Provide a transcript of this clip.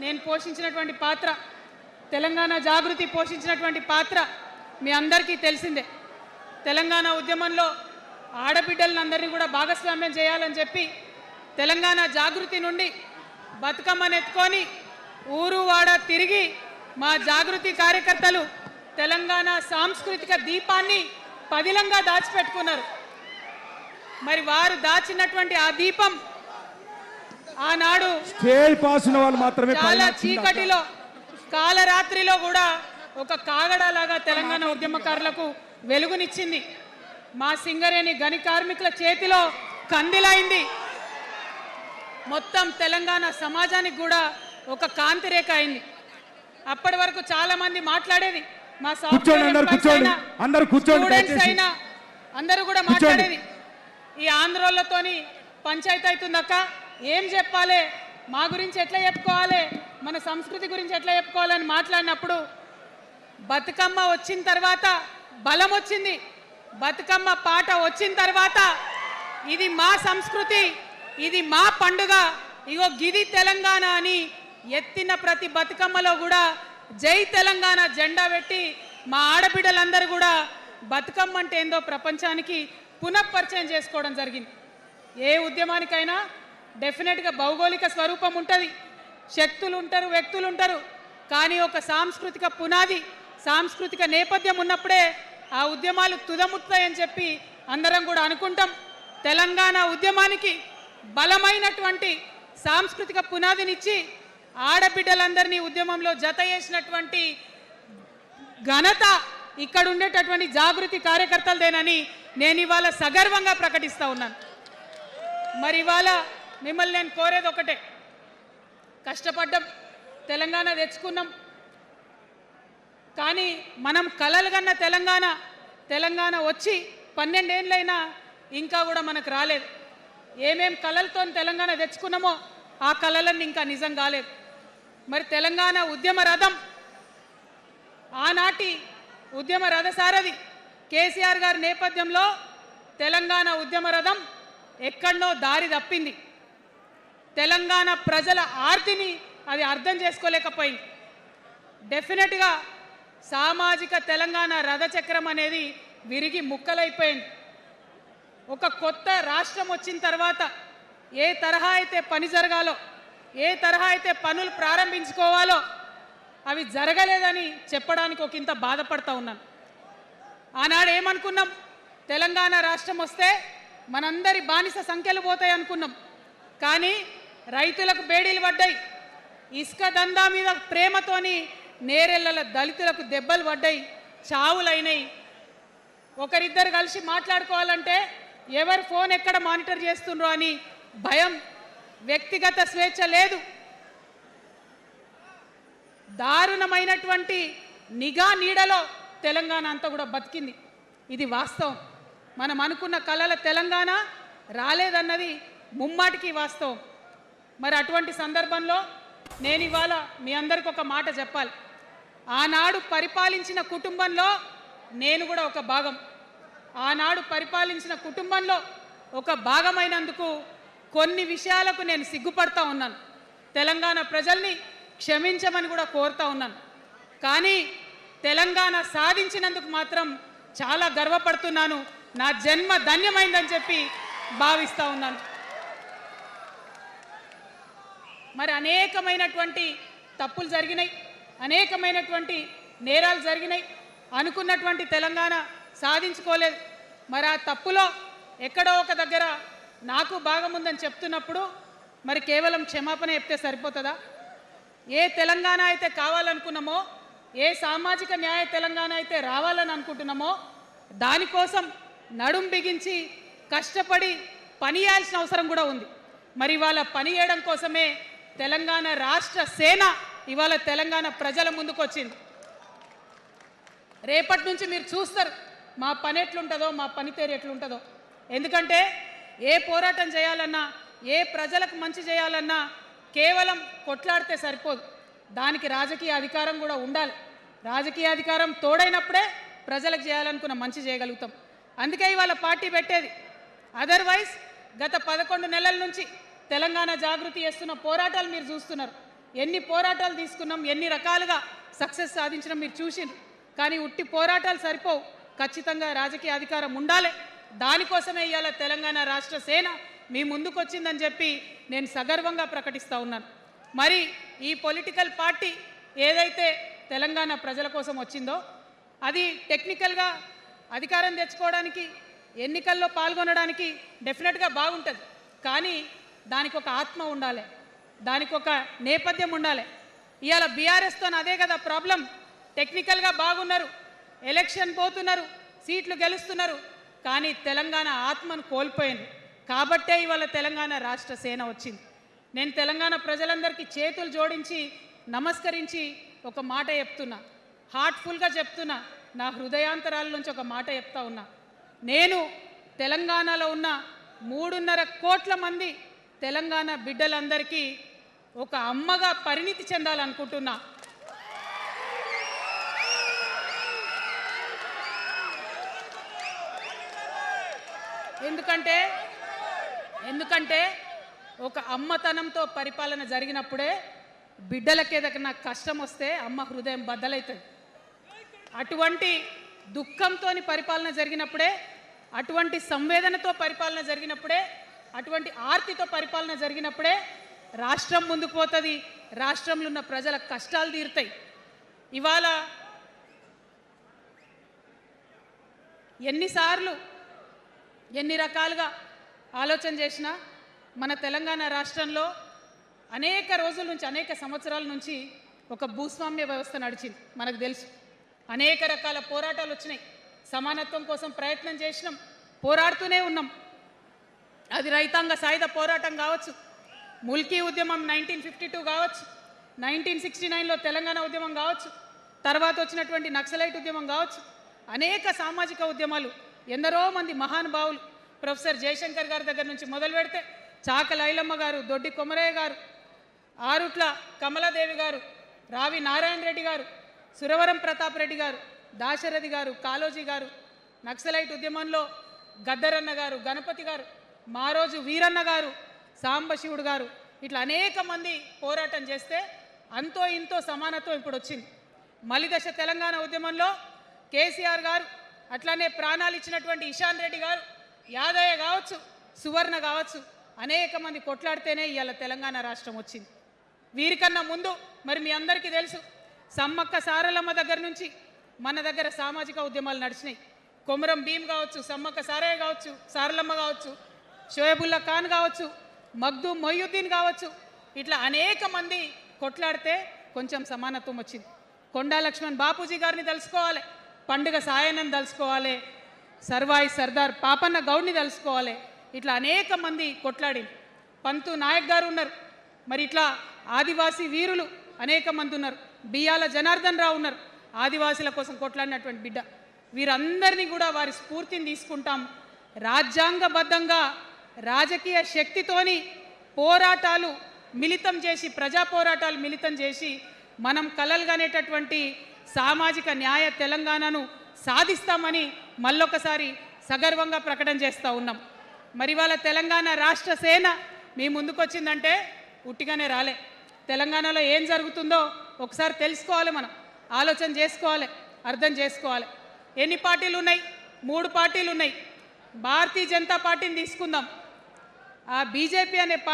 నేను పోషించినటువంటి పాత్ర, తెలంగాణ జాగృతి పోషించినటువంటి పాత్ర మీ అందరికీ తెలిసిందే. తెలంగాణ ఉద్యమంలో ఆడబిడ్డలందరినీ కూడా భాగస్వామ్యం చేయాలని చెప్పి తెలంగాణ జాగృతి నుండి బతుకమ్మను ఎత్తుకొని ఊరు వాడ తిరిగి మా జాగృతి కార్యకర్తలు తెలంగాణ సాంస్కృతిక దీపాన్ని పదిలంగా దాచిపెట్టుకున్నారు. మరి వారు దాచినటువంటి ఆ దీపం ఆనాడు స్టేజ్ పాస్ ఉన్న వాళ్ళు మాత్రమే చాలా చీకటిలో కాలరాత్రిలో కూడా ఒక కాగడాలాగా తెలంగాణ ఉద్యమకారులకు వెలుగునిచ్చింది. మా సింగరేణి గని కార్మికుల చేతిలో కందిలైంది. మొత్తం తెలంగాణ సమాజానికి కూడా ఒక కాంతి రేఖ అయింది. అప్పటి వరకు చాలా మంది మాట్లాడేది, మా స్టూడెంట్స్ అయినా అందరూ కూడా మాట్లాడేది, ఈ ఆంధ్రోళ్ళతోని పంచాయతీ అవుతుందక్క, ఏం చెప్పాలి, మా గురించి ఎట్లా చెప్పుకోవాలి, మన సంస్కృతి గురించి ఎట్లా చెప్పుకోవాలని మాట్లాడినప్పుడు బతుకమ్మ వచ్చిన తర్వాత బలం వచ్చింది. బతుకమ్మ పాట వచ్చిన తర్వాత ఇది మా సంస్కృతి, ఇది మా పండుగ, ఇగో గిది తెలంగాణ అని ఎత్తిన ప్రతి బతుకమ్మలో కూడా జై తెలంగాణ జెండా పెట్టి మా ఆడబిడ్డలందరూ కూడా బతుకమ్మ అంటే ఏందో ప్రపంచానికి పునఃపరిచయం చేసుకోవడం జరిగింది. ఏ ఉద్యమానికైనా డెఫినెట్గా భౌగోళిక స్వరూపం ఉంటుంది, శక్తులు ఉంటారు, వ్యక్తులు ఉంటారు, కానీ ఒక సాంస్కృతిక పునాది, సాంస్కృతిక నేపథ్యం ఉన్నప్పుడే ఆ ఉద్యమాలు తుదముట్టాయని చెప్పి అందరం కూడా అనుకుంటాం. తెలంగాణ ఉద్యమానికి బలమైనటువంటి సాంస్కృతిక పునాదినిచ్చి ఆడబిడ్డలందరినీ ఉద్యమంలో జత చేసినటువంటి ఘనత ఇక్కడ ఉండేటటువంటి జాగృతి కార్యకర్తలదేనని నేను ఇవాళ సగర్వంగా ప్రకటిస్తూ ఉన్నాను. మరి ఇవాళ మిమ్మల్ని నేను కోరేది ఒకటే, కష్టపడ్డాం, తెలంగాణ తెచ్చుకున్నాం, కానీ మనం కలలు కన్న తెలంగాణ వచ్చి 12 ఏళ్ళైనా ఇంకా కూడా మనకు రాలేదు. ఏమేం కలలతో తెలంగాణ తెచ్చుకున్నామో ఆ కలలన్నీ ఇంకా నిజం కాలేదు. మరి తెలంగాణ ఉద్యమ రథం, ఆనాటి ఉద్యమ రథసారథి కేసీఆర్ గారి నేపథ్యంలో తెలంగాణ ఉద్యమ రథం ఎక్కడనో దారి తప్పింది. తెలంగాణ ప్రజల ఆర్తిని అది అర్థం చేసుకోలేకపోయింది. డెఫినెట్గా సామాజిక తెలంగాణ రథచక్రం అనేది విరిగి ముక్కలైపోయింది. ఒక కొత్త రాష్ట్రం వచ్చిన తర్వాత ఏ తరహా అయితే పని జరగాలో, ఏ తరహా అయితే పనులు ప్రారంభించుకోవాలో అవి జరగలేదని చెప్పడానికి ఒక ఇంత బాధపడతా ఉన్నాను. ఆనాడు ఏమనుకున్నాం, తెలంగాణ రాష్ట్రం వస్తే మనందరి బానిస సంఖ్యలు పోతాయి అనుకున్నాం, కానీ రైతులకు బేడీలు పడ్డాయి, ఇసుక దందా మీద ప్రేమతోని నేరెళ్ళల దళితులకు దెబ్బలు పడ్డాయి, చావులైనాయి. ఒకరిద్దరు కలిసి మాట్లాడుకోవాలంటే ఎవరి ఫోన్ ఎక్కడ మానిటర్ చేస్తుండ్రో అని భయం, వ్యక్తిగత స్వేచ్ఛ లేదు, దారుణమైనటువంటి నిఘా నీడలో తెలంగాణ అంతా కూడా బతికింది. ఇది వాస్తవం. మనం అనుకున్న కలల తెలంగాణ రాలేదన్నది ముమ్మాటికి వాస్తవం. మరి అటువంటి సందర్భంలో నేను ఇవాళ మీ అందరికి ఒక మాట చెప్పాలి. ఆనాడు పరిపాలించిన కుటుంబంలో నేను కూడా ఒక భాగం. ఆనాడు పరిపాలించిన కుటుంబంలో ఒక భాగమైనందుకు కొన్ని విషయాలకు నేను సిగ్గుపడతా ఉన్నాను. తెలంగాణ ప్రజల్ని క్షమించమని కూడా కోరుతా ఉన్నాను. కానీ తెలంగాణ సాధించినందుకు మాత్రం చాలా గర్వపడుతున్నాను. నా జన్మ ధన్యమైందని చెప్పి భావిస్తూ ఉన్నాను. మరి అనేకమైనటువంటి తప్పులు జరిగినాయి, అనేకమైనటువంటి నేరాలు జరిగినాయి, అనుకున్నటువంటి తెలంగాణ సాధించుకోలేదు. మరి ఆ తప్పులో ఎక్కడో ఒక దగ్గర నాకు భాగం ఉందని చెప్తున్నప్పుడు మరి కేవలం క్షమాపణ చెప్తే సరిపోతుందా? ఏ తెలంగాణ అయితే కావాలనుకున్నామో, ఏ సామాజిక న్యాయ తెలంగాణ అయితే రావాలని అనుకుంటున్నామో దానికోసం నడుం బిగించి కష్టపడి పని చేయాల్సిన అవసరం కూడా ఉంది. మరి ఇవాళ పని చేయడం కోసమే తెలంగాణ రాష్ట్ర సేన ఇవాళ తెలంగాణ ప్రజల ముందుకు వచ్చింది. రేపటి నుంచి మీరు చూస్తారు మా పని ఎట్లుంటుందో, మా పనితీరు ఎట్లుంటుందో. ఎందుకంటే ఏ పోరాటం చేయాలన్నా, ఏ ప్రజలకు మంచి చేయాలన్నా కేవలం కొట్లాడితే సరిపోదు, దానికి రాజకీయ అధికారం కూడా ఉండాలి. రాజకీయ అధికారం తోడైనప్పుడే ప్రజలకు చేయాలనుకున్న మంచి చేయగలుగుతాం. అందుకే ఇవాళ పార్టీ పెట్టేది. అదర్వైజ్ గత 11 నెలల నుంచి తెలంగాణ జాగృతి చేస్తున్న పోరాటాలు మీరు చూస్తున్నారు. ఎన్ని పోరాటాలు తీసుకున్నాం, ఎన్ని రకాలుగా సక్సెస్ సాధించడం మీరు చూసిండ్రు. కానీ ఉట్టి పోరాటాలు సరిపోవు, ఖచ్చితంగా రాజకీయ అధికారం ఉండాలి. దానికోసమే ఇవాళ తెలంగాణ రాష్ట్ర సేన మీ ముందుకు వచ్చిందని చెప్పి నేను సగర్వంగా ప్రకటిస్తూ ఉన్నాను. మరి ఈ పొలిటికల్ పార్టీ ఏదైతే తెలంగాణ ప్రజల కోసం వచ్చిందో అది టెక్నికల్గా అధికారం తెచ్చుకోవడానికి, ఎన్నికల్లో పాల్గొనడానికి డెఫినెట్గా బాగుంటుంది. కానీ దానికి ఒక ఆత్మ ఉండాలి, దానికి ఒక నేపథ్యం ఉండాలి. ఇవాళ బీఆర్ఎస్తో అదే కదా ప్రాబ్లం. టెక్నికల్గా బాగున్నారు, ఎలక్షన్ పోతున్నారు, సీట్లు గెలుస్తున్నారు, కానీ తెలంగాణ ఆత్మను కోల్పోయింది. కాబట్టే ఇవాళ తెలంగాణ రాష్ట్ర సేన వచ్చింది. నేను తెలంగాణ ప్రజలందరికీ చేతులు జోడించి నమస్కరించి ఒక మాట చెప్తున్నా, హార్ట్ఫుల్గా చెప్తున్నా, నా హృదయాంతరాల నుంచి ఒక మాట చెప్తా ఉన్నా. నేను తెలంగాణలో ఉన్న 3.5 కోట్ల మంది తెలంగాణ బిడ్డలందరికీ ఒక అమ్మగా పరిణితి చెందాలనుకుంటున్నా. ఎందుకంటే ఒక అమ్మతనంతో పరిపాలన జరిగినప్పుడే బిడ్డలకి ఏదైనా కష్టం వస్తే అమ్మ హృదయం బద్దలవుతుంది. అటువంటి దుఃఖంతో పరిపాలన జరిగినప్పుడే, అటువంటి సంవేదనతో పరిపాలన జరిగినప్పుడే, అటువంటి ఆర్తితో పరిపాలన జరిగినప్పుడే రాష్ట్రం ముందుకు పోతుంది, రాష్ట్రంలో ఉన్న ప్రజల కష్టాలు తీరుతాయి. ఇవాళ ఎన్నిసార్లు ఎన్ని రకాలుగా ఆలోచన చేసినా మన తెలంగాణ రాష్ట్రంలో అనేక రోజుల నుంచి, అనేక సంవత్సరాల నుంచి ఒక భూస్వామ్య వ్యవస్థ నడిచింది. మనకు తెలుసు, అనేక రకాల పోరాటాలు వచ్చినాయి. సమానత్వం కోసం ప్రయత్నం చేసినాం, పోరాడుతూనే ఉన్నాం. అది రైతాంగ సాయుధ పోరాటం కావచ్చు, ముల్కీ ఉద్యమం 1952 కావచ్చు, 1969లో తెలంగాణ ఉద్యమం కావచ్చు, తర్వాత వచ్చినటువంటి నక్సలైట్ ఉద్యమం కావచ్చు, అనేక సామాజిక ఉద్యమాలు, ఎందరో మంది మహానుభావులు, ప్రొఫెసర్ జయశంకర్ గారి దగ్గర నుంచి మొదలు పెడితే చాక లైలమ్మ గారు, దొడ్డి కొమరయ్య గారు, ఆరుట్ల కమలాదేవి గారు, రావి నారాయణ రెడ్డి గారు, సురవరం ప్రతాప్ రెడ్డి గారు, దాశరథి గారు, కాళోజీ గారు, నక్సలైట్ ఉద్యమంలో గద్దరన్న గారు, గణపతి గారు, మారోజు వీరన్న గారు, సాంబశివుడు గారు, ఇట్లా అనేక మంది పోరాటం చేస్తే అంతో ఇంతో సమానత్వం ఇప్పుడు వచ్చింది. మలిదశ తెలంగాణ ఉద్యమంలో కేసీఆర్ గారు, అట్లానే ప్రాణాలు ఇచ్చినటువంటి ఇషాన్ రెడ్డి గారు, యాదయ్య కావచ్చు, సువర్ణ కావచ్చు, అనేక మంది కొట్లాడితేనే ఇవాళ తెలంగాణ రాష్ట్రం వచ్చింది. వీరికన్నా ముందు మరి మీ అందరికీ తెలుసు, సమ్మక్క సారలమ్మ దగ్గర నుంచి మన దగ్గర సామాజిక ఉద్యమాలు నడిచినాయి. కొమరం భీం కావచ్చు, సమ్మక్క సారయ్య కావచ్చు, సారలమ్మ కావచ్చు, షోయబుల్లా ఖాన్ కావచ్చు, మగ్దూ మొయ్యుద్దీన్ కావచ్చు, ఇట్లా అనేక మంది కొట్లాడితే కొంచెం సమానత్వం వచ్చింది. కొండా లక్ష్మణ్ బాపూజీ గారిని తెలుసుకోవాలి, పండుగ సాయనని తెలుసుకోవాలి, సర్వాయి సర్దార్ పాపన్న గౌడ్ని తెలుసుకోవాలి. ఇట్లా అనేక మంది కొట్లాడింది. పంతు నాయక్ గారు ఉన్నారు, మరి ఇట్లా ఆదివాసీ వీరులు అనేక మంది ఉన్నారు. బియ్యాల జనార్దన్ రావు ఉన్నారు, ఆదివాసీల కోసం కొట్లాడినటువంటి బిడ్డ. వీరందరినీ కూడా వారి స్ఫూర్తిని తీసుకుంటాం. రాజ్యాంగబద్ధంగా రాజకీయ శక్తితోని పోరాటాలు మిళితం చేసి, ప్రజా పోరాటాలు మిళితం చేసి మనం కలలుగనేటటువంటి సామాజిక న్యాయ తెలంగాణను సాధిస్తామని మళ్ళొకసారి సగర్వంగా ప్రకటన చేస్తూ ఉన్నాం. మరి వాళ్ళ తెలంగాణ రాష్ట్ర సేన మీ ముందుకు వచ్చిందంటే ఉట్టిగానే రాలే. తెలంగాణలో ఏం జరుగుతుందో ఒకసారి తెలుసుకోవాలి, మనం ఆలోచన చేసుకోవాలి, అర్థం చేసుకోవాలి. ఎన్ని పార్టీలు ఉన్నాయి? 3 పార్టీలు ఉన్నాయి. భారతీయ జనతా పార్టీని తీసుకుందాం. ఆ బీజేపీ అనే